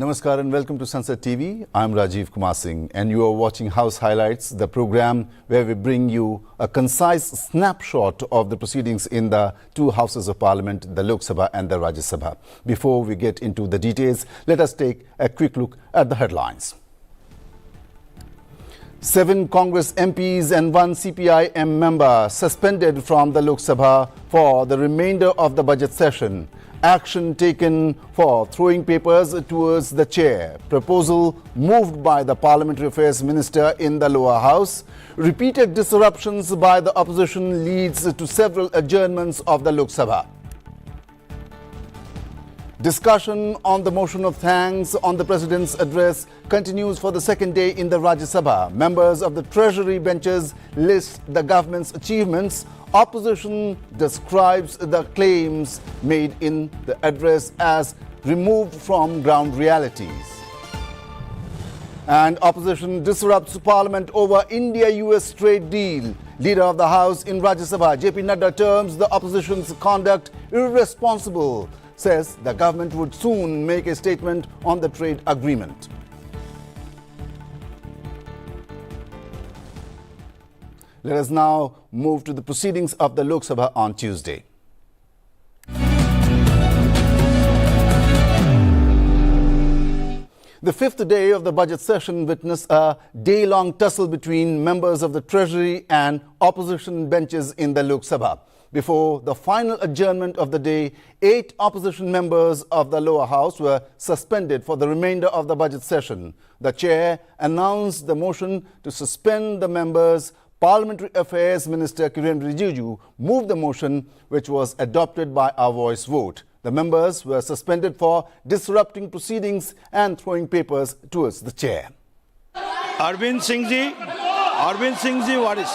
Namaskar and welcome to Sunset TV. I'm Rajiv Kumar Singh and you are watching House Highlights, the program where we bring you a concise snapshot of the proceedings in the two houses of parliament, the Lok Sabha and the Rajya Sabha. Before we get into the details, let us take a quick look at the headlines. 7 Congress MPs and 1 CPIM member suspended from the Lok Sabha for the remainder of the budget session. Action taken for throwing papers towards the chair. Proposal moved by the Parliamentary Affairs Minister in the lower house. Repeated disruptions by the opposition leads to several adjournments of the Lok Sabha. Discussion on the motion of thanks on the President's address continues for the second day in the Rajya Sabha. Members of the Treasury benches list the government's achievements. Opposition describes the claims made in the address as removed from ground realities. And opposition disrupts Parliament over India-US trade deal. Leader of the House in Rajya Sabha, JP Nadda, terms the opposition's conduct irresponsible. Says the government would soon make a statement on the trade agreement. Let us now move to the proceedings of the Lok Sabha on Tuesday. The fifth day of the budget session witnessed a day-long tussle between members of the Treasury and opposition benches in the Lok Sabha. Before the final adjournment of the day, 8 opposition members of the lower house were suspended for the remainder of the budget session. The chair announced the motion to suspend the members. Parliamentary Affairs Minister Kiren Rijiju moved the motion, which was adopted by a voice vote. The members were suspended for disrupting proceedings and throwing papers towards the chair. Arvind Singh ji, Waris.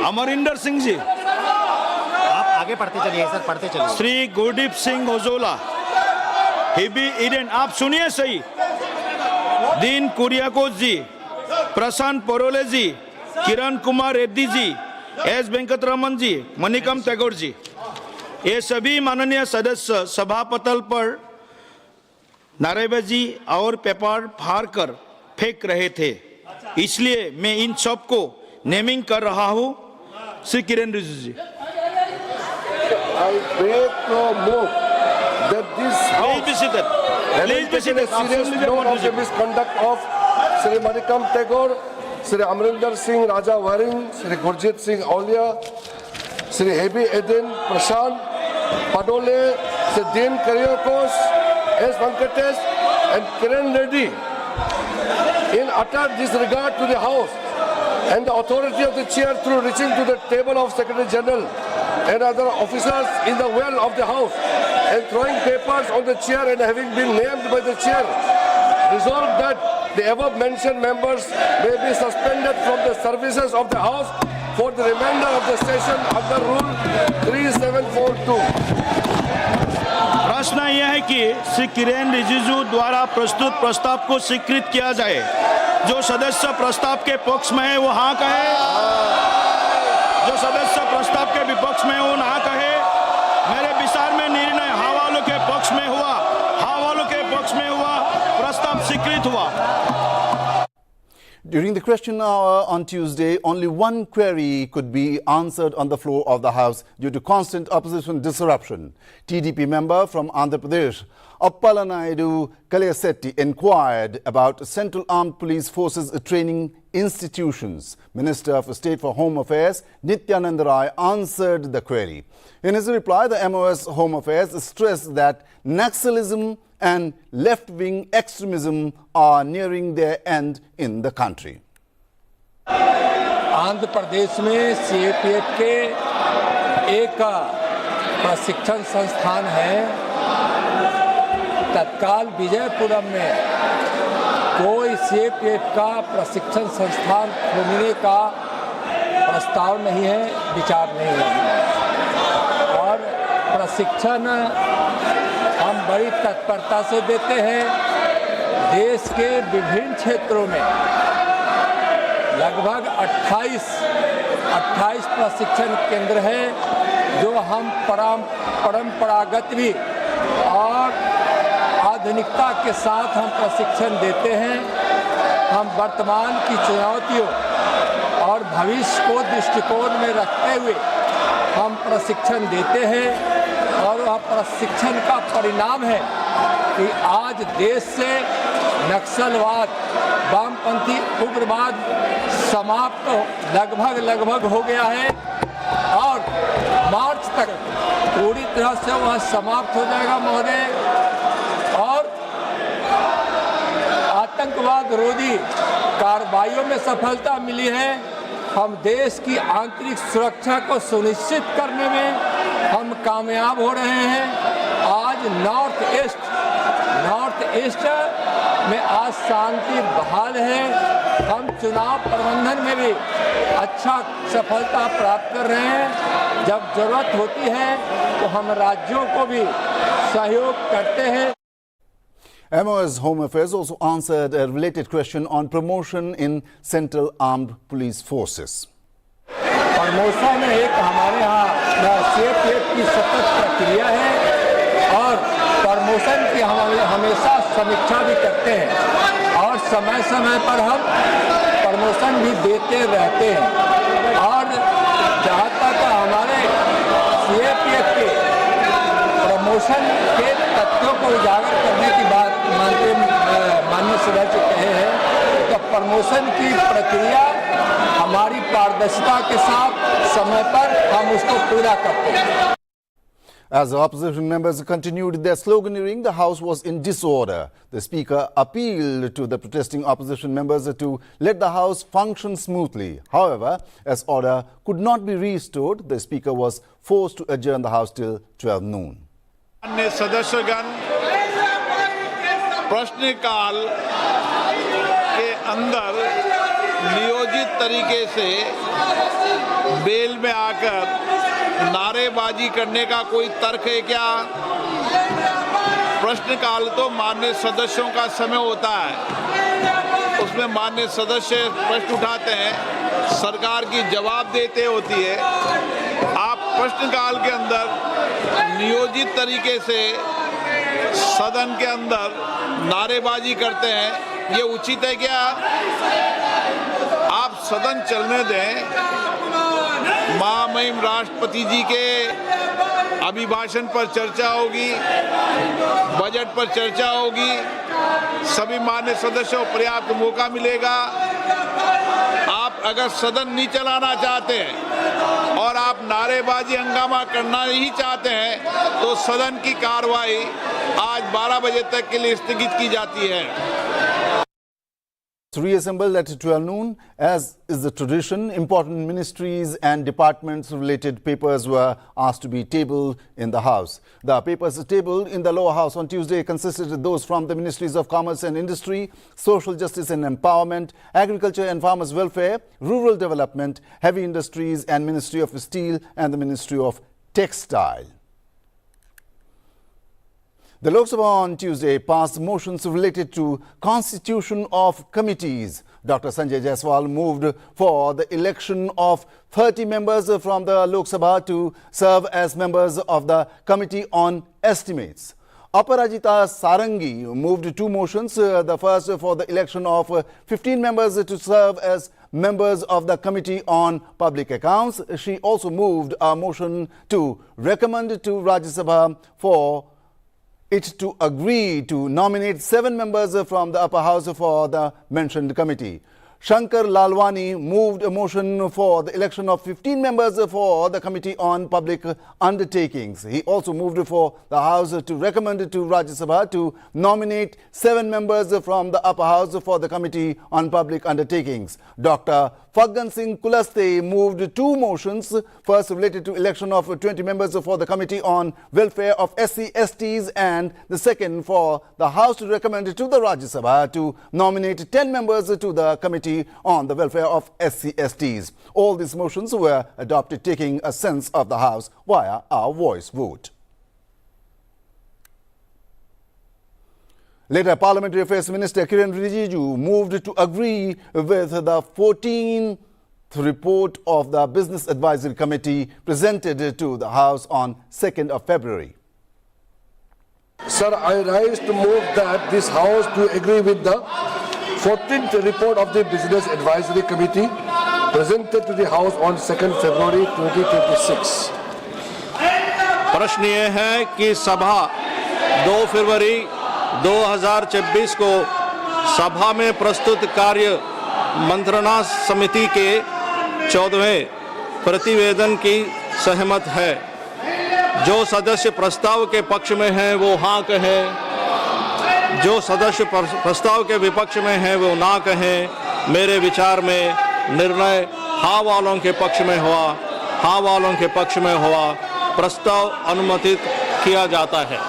Amarinder Singh ji. आप आगे पढ़ते चलिए sir, पढ़ते चलिए. Shri Gurdeep Singh ओजोला, heebie Eden, आप सुनिए सही. दीन कुरियाकोस जी, प्रशांत परोले जी, Kiran Kumar Reddy ji, S Venkataraman जी, मणिकम टैगोर जी, ये सभी माननीय सदस्य सभापटल पर नारेबाजी और पेपर फाड़ कर फेंक रहे थे. इसलिए मैं इन सब को नेमिंग कर रहा हूं. श्री किरण रिजिजू जी. I beg to move that this house Please be seated. Please be seated. serious note of the misconduct of Sri Manikam Tagore, Sri Amrinder Singh Raja Waring, Sri Gurjit Singh Aulia, Sri Hebi Eden Prashant Padole, Sri Dean Karyakos, S. Venkatesh and Kiran Reddy in utter disregard to the House and the authority of the chair through reaching to the table of Secretary General and other officers in the well of the House and throwing papers on the chair and having been named by the chair, resolved that the above mentioned members may be suspended from the services of the House for the remainder of the session under Rule 3742. प्रश्न यह है कि श्री किरेन रिजिजू द्वारा प्रस्तुत प्रस्ताव को स्वीकृत किया जाए. जो सदस्य प्रस्ताव के पक्ष में है वो हाँ कहे, जो सदस्य प्रस्ताव के विपक्ष में वो ना कहे. मेरे विचार में निर्णय हाँ वालों के पक्ष में हुआ, हाँ वालों के पक्ष में हुआ, प्रस्ताव स्वीकृत हुआ. During the question hour on Tuesday, only one query could be answered on the floor of the House due to constant opposition disruption. TDP member from Andhra Pradesh, Appala Naidu Kaliyasetti, inquired about Central Armed Police Forces training institutions. Minister for State for Home Affairs, Nityanand Rai, answered the query. In his reply, the MOS Home Affairs stressed that Naxalism and left-wing extremism are nearing their end in the country. Andhra Pradesh में CAPF के एक प्रशिक्षण संस्थान है. तत्काल विजयपुरम में कोई CAPF का प्रशिक्षण संस्थान खोलने का प्रस्ताव नहीं है, विचार नहीं है. और प्रशिक्षण हम बड़ी तत्परता से देते हैं. देश के विभिन्न क्षेत्रों में लगभग 28 प्रशिक्षण केंद्र हैं जो हम परंपरागत भी और आधुनिकता के साथ हम प्रशिक्षण देते हैं। हम वर्तमान की चुनौतियों और भविष्य को दृष्टिकोण में रखते हुए हम प्रशिक्षण देते हैं और वह प्रशिक्षण का परिणाम है कि आज देश से नक्सलवाद, वामपंथी उग्रवाद समाप्त लगभग हो गया है और मार्च तक पूरी तरह से वह समाप्त हो जाएगा महोदय। और आतंकवाद रोधी कार्रवाइयों में सफलता मिली है। हम देश की आंतरिक सुरक्षा को सुनिश्चित करने में हम कामयाब हो रहे हैं। आज नॉर्थ ईस्ट में आज शांति बहाल है। हम चुनाव प्रबंधन में भी अच्छा सफलता प्राप्त कर रहे हैं। जब जरूरत होती है तो हम राज्यों को भी सहयोग करते हैं। MOS Home Affairs also answered a related question on promotion in Central Armed Police Forces. Promotion एक हमारे यहाँ CAPF की सतत प्रक्रिया है और प्रमोशन की हम हमेशा समीक्षा भी करते हैं और समय समय पर हम प्रमोशन भी देते रहते हैं। और जहाँ तक हमारे CAPF के प्रमोशन के तथ्यों को उजागर करने की बात माननीय सदस्य कहे हैं, तो प्रमोशन की प्रक्रिया हमारी पारदर्शिता के साथ समय पर हम उसको पूरा करते हैं। As the opposition members continued their sloganeering, the House was in disorder. The Speaker appealed to the protesting opposition members to let the House function smoothly. However, as order could not be restored, the Speaker was forced to adjourn the House till 12 noon. अन्य सदस्यगण प्रश्नकाल के अंदर नियोजित तरीके से bell में आकर नारेबाजी करने का कोई तर्क है क्या? प्रश्नकाल तो माननीय सदस्यों का समय होता है, उसमें माननीय सदस्य प्रश्न उठाते हैं, सरकार की जवाब देते होती है। आप प्रश्नकाल के अंदर नियोजित तरीके से सदन के अंदर नारेबाजी करते हैं, ये उचित है क्या? आप सदन चलने दें। महामहिम राष्ट्रपति जी के अभिभाषण पर चर्चा होगी, बजट पर चर्चा होगी, सभी मान्य सदस्यों को पर्याप्त मौका मिलेगा। आप अगर सदन नहीं चलाना चाहते हैं और आप नारेबाजी हंगामा करना ही चाहते हैं तो सदन की कार्रवाई आज 12 बजे तक के लिए स्थगित की जाती है। Reassembled at 12 noon, as is the tradition, important ministries and departments related papers were asked to be tabled in the House. The papers tabled in the lower house on Tuesday consisted of those from the Ministries of Commerce and Industry, Social Justice and Empowerment, Agriculture and Farmers Welfare, Rural Development, Heavy Industries and Ministry of Steel and the Ministry of Textile. The Lok Sabha on Tuesday passed motions related to constitution of committees. Dr. Sanjay Jaiswal moved for the election of 30 members from the Lok Sabha to serve as members of the Committee on Estimates. Aparajita Sarangi moved two motions, the first for the election of 15 members to serve as members of the Committee on Public Accounts. She also moved a motion to recommend to Rajya Sabha for it to agree to nominate 7 members from the upper house for the mentioned committee. Shankar Lalwani moved a motion for the election of 15 members for the Committee on Public Undertakings. He also moved for the House to recommend to Rajya Sabha to nominate 7 members from the upper house for the Committee on Public Undertakings. Dr. Faggan Singh Kulaste moved two motions, first related to election of 20 members for the Committee on Welfare of SC/STs and the second for the House to recommend to the Rajya Sabha to nominate 10 members to the Committee on the Welfare of SC/STs. All these motions were adopted taking a sense of the House via our voice vote. Later, Parliamentary Affairs Minister Kiren Rijiju moved to agree with the 14th report of the Business Advisory Committee presented to the House on 2nd of February. Sir, I rise to move that this House to agree with the 14th report of the Business Advisory Committee presented to the House on 2nd February 2026. प्रश्न ये है कि सभा 2 फरवरी 2026 को सभा में प्रस्तुत कार्य मंत्रणा समिति के 14वें प्रतिवेदन की सहमत है। जो सदस्य प्रस्ताव के पक्ष में हैं वो हाँ कहें, जो सदस्य प्रस्ताव के विपक्ष में हैं वो ना कहें। मेरे विचार में निर्णय हाँ वालों के पक्ष में हुआ, हाँ वालों के पक्ष में हुआ। प्रस्ताव अनुमोदित किया जाता है।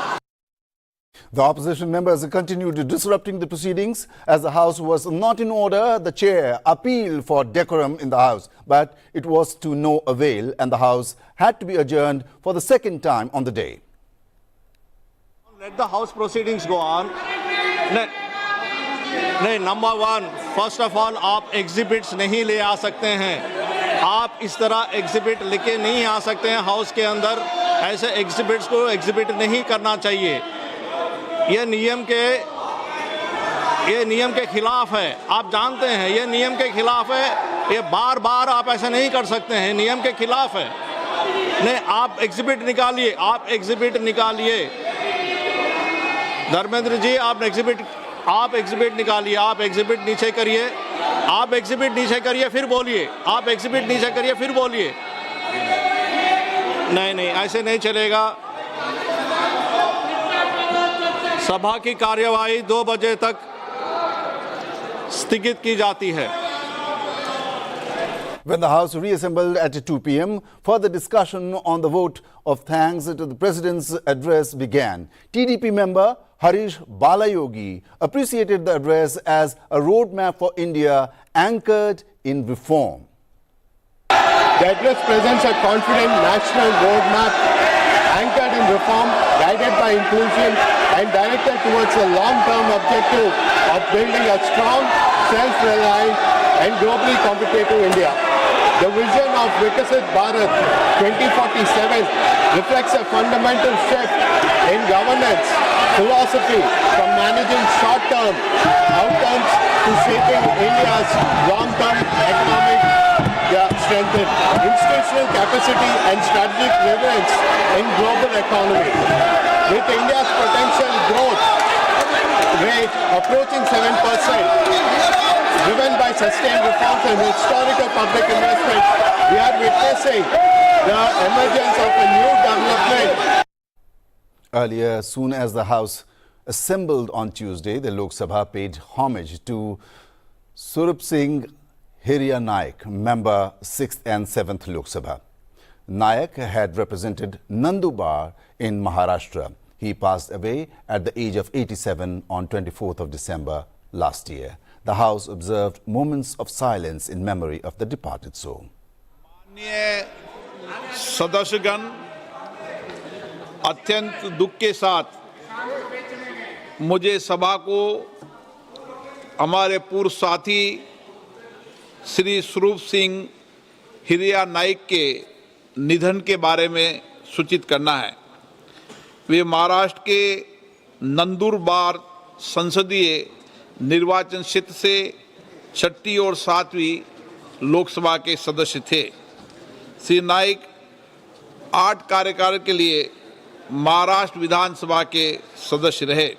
The opposition members continued disrupting the proceedings as the House was not in order. The chair appealed for decorum in the House, but it was to no avail and the House had to be adjourned for the second time on the day. Let the House proceedings go on. नहीं, number one, first of all आप exhibits नहीं ले आ सकते हैं। आप इस तरह exhibit लेके नहीं आ सकते हैं हाउस के अंदर। ऐसे एग्जिबिट्स को एग्जिबिट नहीं करना चाहिए। ये नियम के खिलाफ है। आप जानते हैं ये नियम के खिलाफ है। ये बार बार आप ऐसा नहीं कर सकते हैं, नियम के खिलाफ है। नहीं, आप एग्जिबिट निकालिए, आप एग्जिबिट निकालिए। धर्मेंद्र जी, आप एग्जिबिट निकालिए, आप एग्जिबिट नीचे करिए, आप एग्जिबिट नीचे करिए फिर बोलिए, आप एग्जिबिट नीचे करिए फिर बोलिए। नहीं, ऐसे नहीं चलेगा। सभा की कार्यवाही 2 बजे तक स्थगित की जाती है। When the House reassembled at 2 p.m., further discussion on the vote of thanks to the President's address began. TDP member Harish Balayogi appreciated the address as a roadmap for India anchored in reform. The address presents a confident national roadmap anchored in reform, guided by inclusion and directed towards the long-term objective of building a strong, self-reliant and globally competitive India. The vision of Vikasit Bharat 2047 reflects a fundamental shift in governance philosophy from managing short-term outcomes to shaping India's long-term economic strength, institutional capacity and strategic relevance in global economy. With India's potential growth rate approaching 7%, driven by sustained reforms and historical public investment, we are witnessing the emergence of a new development. Earlier, soon as the House assembled on Tuesday, the Lok Sabha paid homage to Surup Singh Hiriya Naik, member 6th and 7th Lok Sabha. Naik had represented Nandubar in Maharashtra. He passed away at the age of 87 on 24th of December last year. The House observed moments of silence in memory of the departed soul. माननीय सदस्यगण, अत्यंत दुख के साथ मुझे सभा को हमारे पूर्व साथी श्री स्वरूप सिंह हिरिया नाइक के निधन के बारे में सूचित करना है। वे महाराष्ट्र के नंदुरबार संसदीय निर्वाचन क्षेत्र से 6ठी और 7वीं लोकसभा के सदस्य थे। श्री नाइक 8 कार्यकाल के लिए महाराष्ट्र विधानसभा के सदस्य रहे।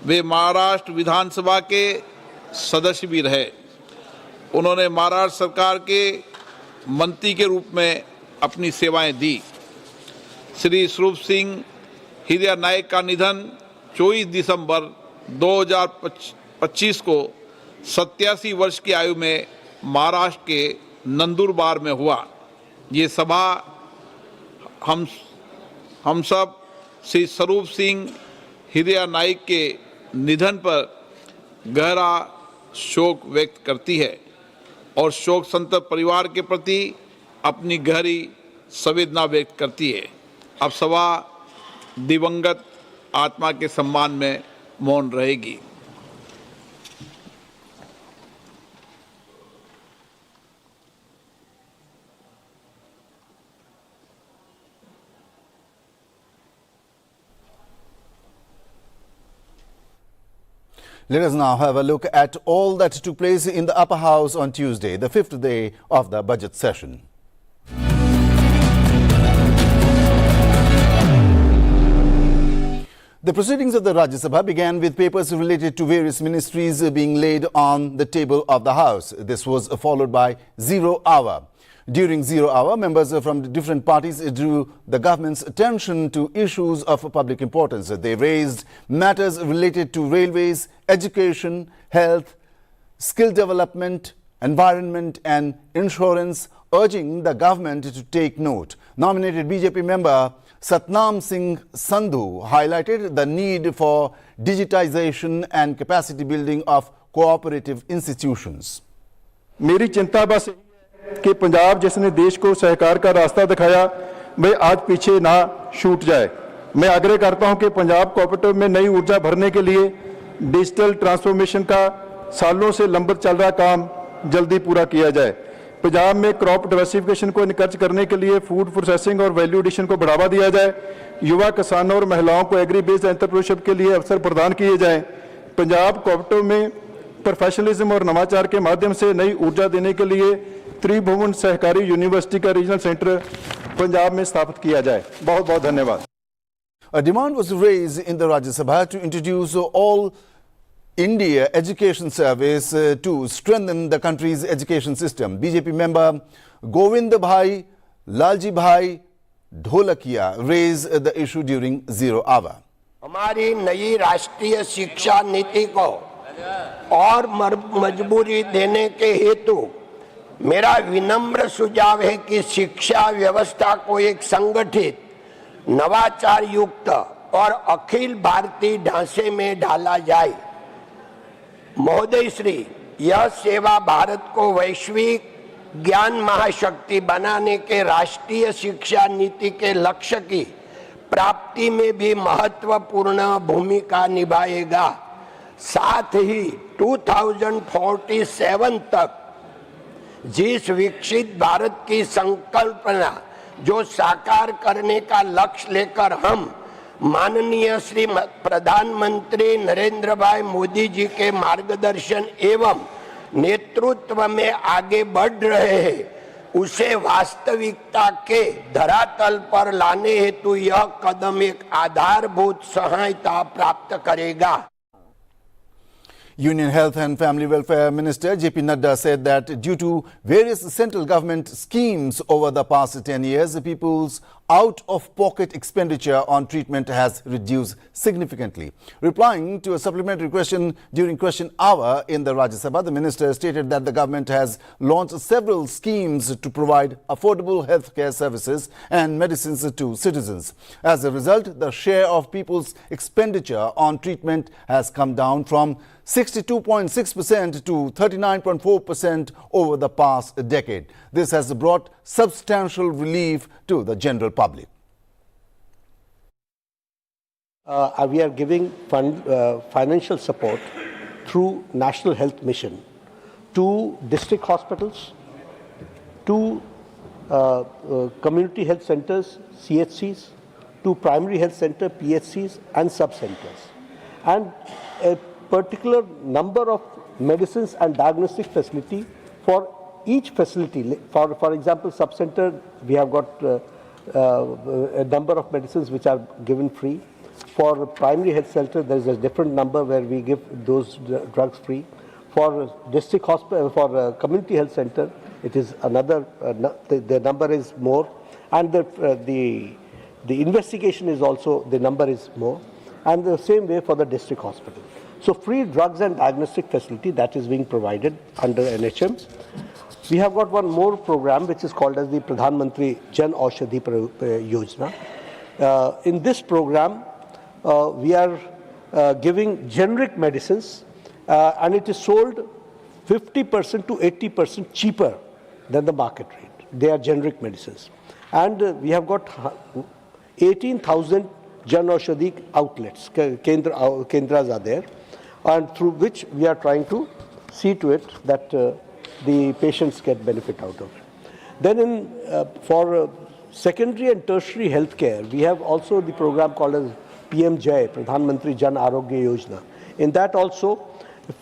वे महाराष्ट्र विधानसभा के सदस्य भी रहे। उन्होंने महाराष्ट्र सरकार के मंत्री के रूप में अपनी सेवाएं दी। श्री स्वरूप सिंह हिरिया नाइक का निधन 24 दिसंबर 2025 को 87 वर्ष की आयु में महाराष्ट्र के नंदुरबार में हुआ। ये सभा हम सब श्री स्वरूप सिंह हिरिया नाइक के निधन पर गहरा शोक व्यक्त करती है और शोक संतप्त परिवार के प्रति अपनी गहरी संवेदना व्यक्त करती है। अब सभा दिवंगत आत्मा के सम्मान में मौन रहेगी। Let us now have a look at all that took place in the upper house on Tuesday, the fifth day of the budget session. The proceedings of the Rajya Sabha began with papers related to various ministries being laid on the table of the House. This was followed by zero hour. During zero hour, members from the different parties drew the government's attention to issues of public importance. They raised matters related to railways, education, health, skill development, environment and insurance, urging the government to take note. Nominated BJP member Satnam Singh Sandhu highlighted the need for digitization and capacity building of cooperative institutions. मेरी चिंता बस कि पंजाब जिसने देश को सहकार का रास्ता दिखाया वह आज पीछे ना छूट जाए। मैं आग्रह करता हूं कि पंजाब कोऑपरेटिव में नई ऊर्जा भरने के लिए डिजिटल ट्रांसफॉर्मेशन का सालों से लंबित चल रहा काम जल्दी पूरा किया जाए। पंजाब में क्रॉप डाइवर्सिफिकेशन को इनकरेज करने के लिए फूड प्रोसेसिंग और वैल्यू एडिशन को बढ़ावा दिया जाए। युवा किसानों और महिलाओं को एग्री बेस्ड एंटरप्रेन्योरशिप के लिए अवसर प्रदान किए जाएं। पंजाब कोऑपरेटिव में प्रोफेशनलिज्म और नवाचार के माध्यम से नई ऊर्जा देने के लिए त्रिभुवन सहकारी यूनिवर्सिटी का रीजनल सेंटर पंजाब में स्थापित किया जाए। बहुत बहुत धन्यवाद। A demand was raised in the Rajya Sabha to introduce all India Education Service to strengthen the country's education system. BJP member Govind Bhai Lalji Bhai Dholakia raised the issue during zero hour. हमारी नई राष्ट्रीय शिक्षा नीति को और मजबूरी देने के हेतु मेरा विनम्र सुझाव है कि शिक्षा व्यवस्था को एक संगठित, नवाचार युक्त और अखिल भारतीय ढांचे में ढाला जाए। महोदय श्री, यह सेवा भारत को वैश्विक ज्ञान महाशक्ति बनाने के राष्ट्रीय शिक्षा नीति के लक्ष्य की प्राप्ति में भी महत्वपूर्ण भूमिका निभाएगा। साथ ही 2047 तक जिस विकसित भारत की संकल्पना जो साकार करने का लक्ष्य लेकर हम माननीय श्री प्रधानमंत्री नरेंद्र भाई मोदी जी के मार्गदर्शन एवं नेतृत्व में आगे बढ़ रहे हैं, उसे वास्तविकता के धरातल पर लाने हेतु यह कदम एक आधारभूत सहायता प्राप्त करेगा। Union Health and Family Welfare Minister J.P. Nadda said that due to various central government schemes over the past 10 years, people's out-of-pocket expenditure on treatment has reduced significantly. Replying to a supplementary question during question hour in the Rajya Sabha, the minister stated that the government has launched several schemes to provide affordable healthcare services and medicines to citizens. As a result, the share of people's expenditure on treatment has come down from 62.6% to 39.4% over the past decade. This has brought substantial relief to the general public. We are giving financial support through National Health Mission to district hospitals, to community health centers, CHCs, to primary health center, PHCs and sub-centers. And a particular number of medicines and diagnostic facility for each facility. For example, sub-center, we have got a number of medicines which are given free. For primary health center, there is a different number where we give those drugs free. For district hospital, for community health center, it is another, the number is more. And the investigation is also, the number is more. And the same way for the district hospital. So free drugs and diagnostic facility that is being provided under NHM. We have got one more program which is called as the Pradhan Mantri Jan Aushadhi Yojana. In this program, we are giving generic medicines and it is sold 50% to 80% cheaper than the market rate. They are generic medicines. And we have got 18,000 Jan Aushadhi outlets, kendras are there, and through which we are trying to see to it that the patients get benefit out of it. Then for secondary and tertiary healthcare, we have also the program called as PM Jai, Pradhan Mantri Jan Arogya Yojana. In that also,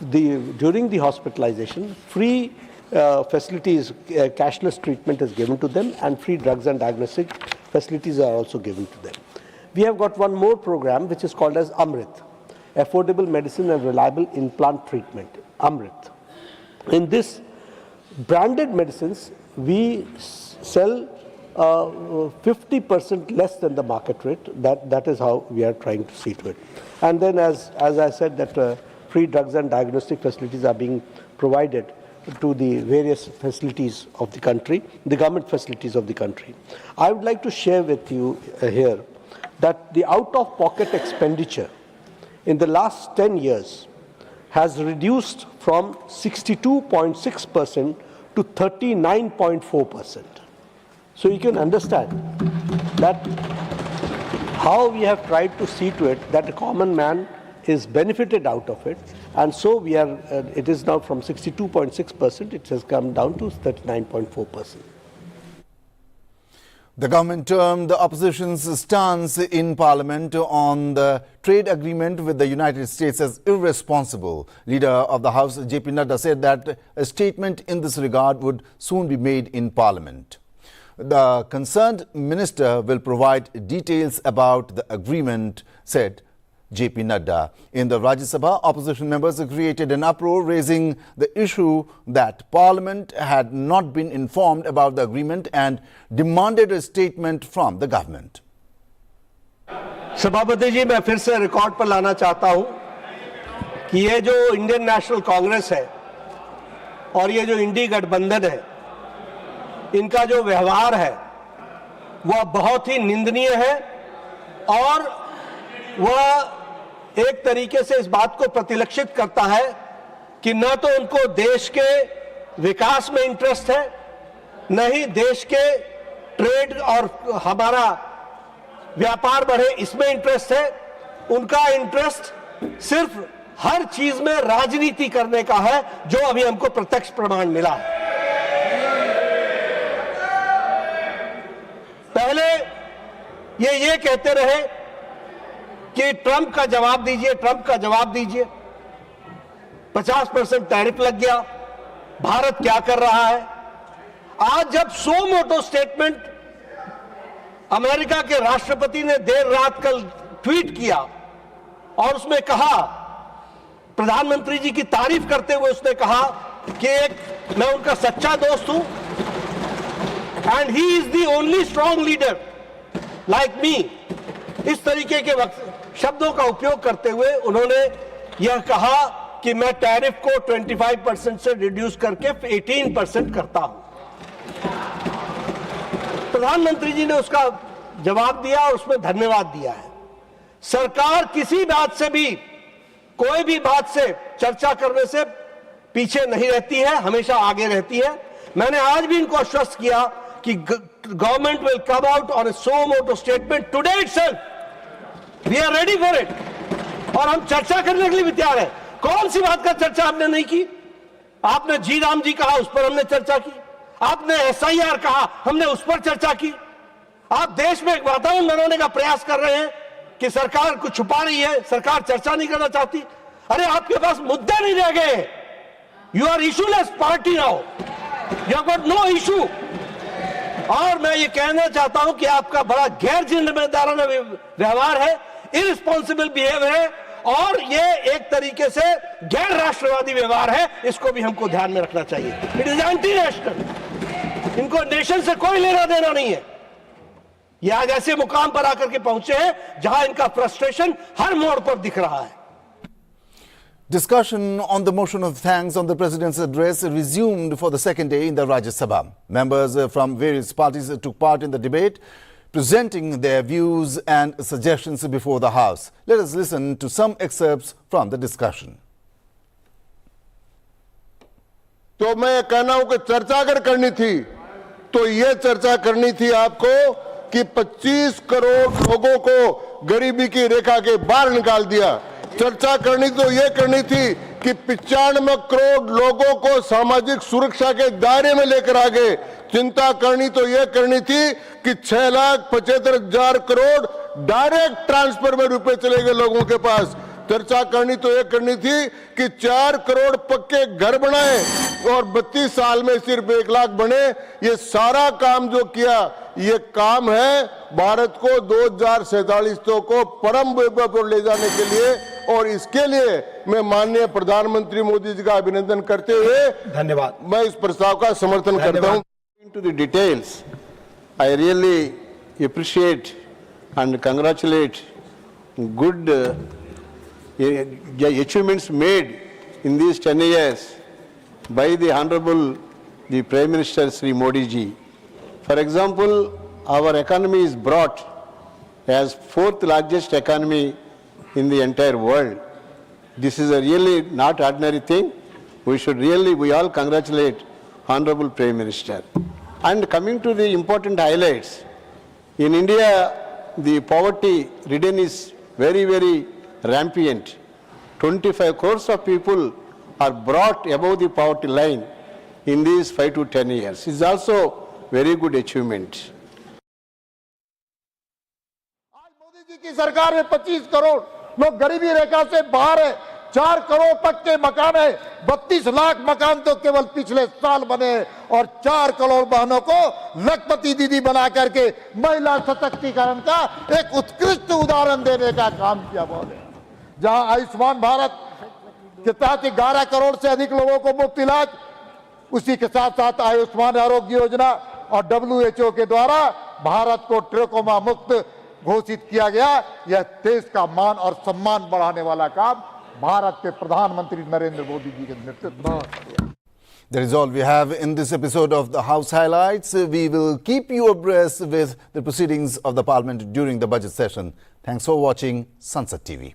during the hospitalization, free facilities, cashless treatment is given to them, and free drugs and diagnostic facilities are also given to them. We have got one more program which is called as Amrit, Affordable Medicine and Reliable Implant Treatment, Amrit. In this branded medicines, we sell 50% less than the market rate. That is how we are trying to see to it. And then as I said, that free drugs and diagnostic facilities are being provided to the various facilities of the country, the government facilities of the country. I would like to share with you here that the out-of-pocket expenditure in the last 10 years has reduced from 62.6% to 39.4%. So you can understand that how we have tried to see to it that a common man is benefited out of it, and so we are. It is now from 62.6%. It has come down to 39.4%. The government termed the opposition's stance in Parliament on the trade agreement with the United States as irresponsible. Leader of the House, J.P. Nadda, said that a statement in this regard would soon be made in Parliament. The concerned minister will provide details about the agreement, said J.P. Nadda. In the Rajya Sabha, opposition members created an uproar raising the issue that Parliament had not been informed about the agreement and demanded a statement from the government. सभापति जी, मैं फिर से record पर लाना चाहता हूं कि ये जो इंडियन नेशनल कांग्रेस है और ये जो इंडी गठबंधन है, इनका जो व्यवहार है वह बहुत ही निंदनीय है और वह एक तरीके से इस बात को प्रतिलक्षित करता है कि न तो उनको देश के विकास में इंटरेस्ट है, न ही देश के ट्रेड और हमारा व्यापार बढ़े इसमें इंटरेस्ट है। उनका इंटरेस्ट सिर्फ हर चीज में राजनीति करने का है, जो अभी हमको प्रत्यक्ष प्रमाण मिला है। पहले ये कहते रहे कि ट्रंप का जवाब दीजिए, ट्रंप का जवाब दीजिए। 50% टैरिफ लग गया, भारत क्या कर रहा है? आज जब सो मोटो स्टेटमेंट अमेरिका के राष्ट्रपति ने देर रात कल ट्वीट किया और उसमें कहा, प्रधानमंत्री जी की तारीफ करते हुए उसने कहा कि मैं उनका सच्चा दोस्त हूं and he is the only strong leader like me. इस तरीके के शब्दों का उपयोग करते हुए उन्होंने यह कहा कि मैं टैरिफ को 25% से रिड्यूस करके 18% करता हूं। प्रधानमंत्री जी ने उसका जवाब दिया और उसमें धन्यवाद दिया है। सरकार किसी बात से भी, कोई भी बात से चर्चा करने से पीछे नहीं रहती है, हमेशा आगे रहती है। मैंने आज भी इनको आश्वस्त किया कि government will come out on a suo motu statement today itself. We are ready for it और हम चर्चा करने के लिए भी तैयार है। कौन सी बात का चर्चा आपने नहीं की? आपने जी राम जी कहा, उस पर हमने चर्चा की। आपने SIR कहा, हमने उस पर चर्चा की। आप देश में एक वातावरण बनाने का प्रयास कर रहे हैं कि सरकार कुछ छुपा रही है, सरकार चर्चा नहीं करना चाहती। अरे आपके पास मुद्दे नहीं रह गए। You are issueless party now, you have got no issue. और मैं ये कहना चाहता हूं कि आपका बड़ा गैर जिम्मेदाराना व्यवहार है, इररिस्पॉन्सिबल बिहेवियर है और ये एक तरीके से गैर राष्ट्रवादी व्यवहार है। इसको भी हमको ध्यान में रखना चाहिए। It is anti national. इनको नेशन से कोई लेना देना नहीं है। ये आज ऐसे मुकाम पर आकर के पहुंचे हैं जहां इनका फ्रस्ट्रेशन हर मोड़ पर दिख रहा है। Discussion on the motion of thanks on the President's address resumed for the second day in the Rajya Sabha. Members from various parties took part in the debate, presenting their views and suggestions before the House. Let us listen to some excerpts from the discussion. तो मैं कहना हूं कि चर्चा अगर करनी थी तो ये चर्चा करनी थी आपको कि 25 करोड़ लोगों को गरीबी की रेखा के बाहर निकाल दिया। चर्चा करनी तो ये करनी थी कि 95 करोड़ लोगों को सामाजिक सुरक्षा के दायरे में लेकर आ गए। चिंता करनी तो ये करनी थी कि 6,75,000 करोड़ डायरेक्ट ट्रांसफर में रुपए चले गए लोगों के पास। चर्चा करनी तो ये करनी थी कि 4 करोड़ पक्के घर बनाए और 32 साल में सिर्फ 1 लाख बने। ये सारा काम जो किया, ये काम है भारत को 2047 को परम वैभव पर ले जाने के लिए। और इसके लिए मैं माननीय प्रधानमंत्री मोदी जी का अभिनंदन करते हुए धन्यवाद। मैं इस प्रस्ताव का समर्थन करता हूं। To the details, I really appreciate and congratulate good achievements made in these 10 years by the Honorable the Prime Minister Sri Modi ji. For example, our economy is brought as 4th largest economy in the entire world. This is a really not ordinary thing. We all congratulate Honorable Prime Minister. And coming to the important highlights, in India, the poverty ridden is very, very rampant. 25 crores of people are brought above the poverty line in these 5 to 10 years. It's also very good achievement. आज मोदी जी की सरकार में 25 करोड़ लोग गरीबी रेखा से बाहर है। 4 करोड़ पक्के मकान है। 32 लाख मकान तो केवल पिछले साल बने और 4 करोड़ बहनों को लखपति दीदी बना करके महिला सशक्तिकरण का एक उत्कृष्ट उदाहरण देने का काम किया बोले। जहां आयुष्मान भारत के तहत 11 करोड़ से अधिक लोगों को मुफ्त इलाज, उसी के साथ साथ आयुष्मान आरोग्य योजना और WHO के द्वारा भारत को ट्रेकोमा मुक्त घोषित किया गया। यह देश का मान और सम्मान बढ़ाने वाला काम भारत के प्रधानमंत्री नरेंद्र मोदी जी के नेतृत्व में। That is all we have in this episode of the House Highlights. We will keep you abreast with the proceedings of the Parliament during the budget session. Thanks for watching Sunset TV.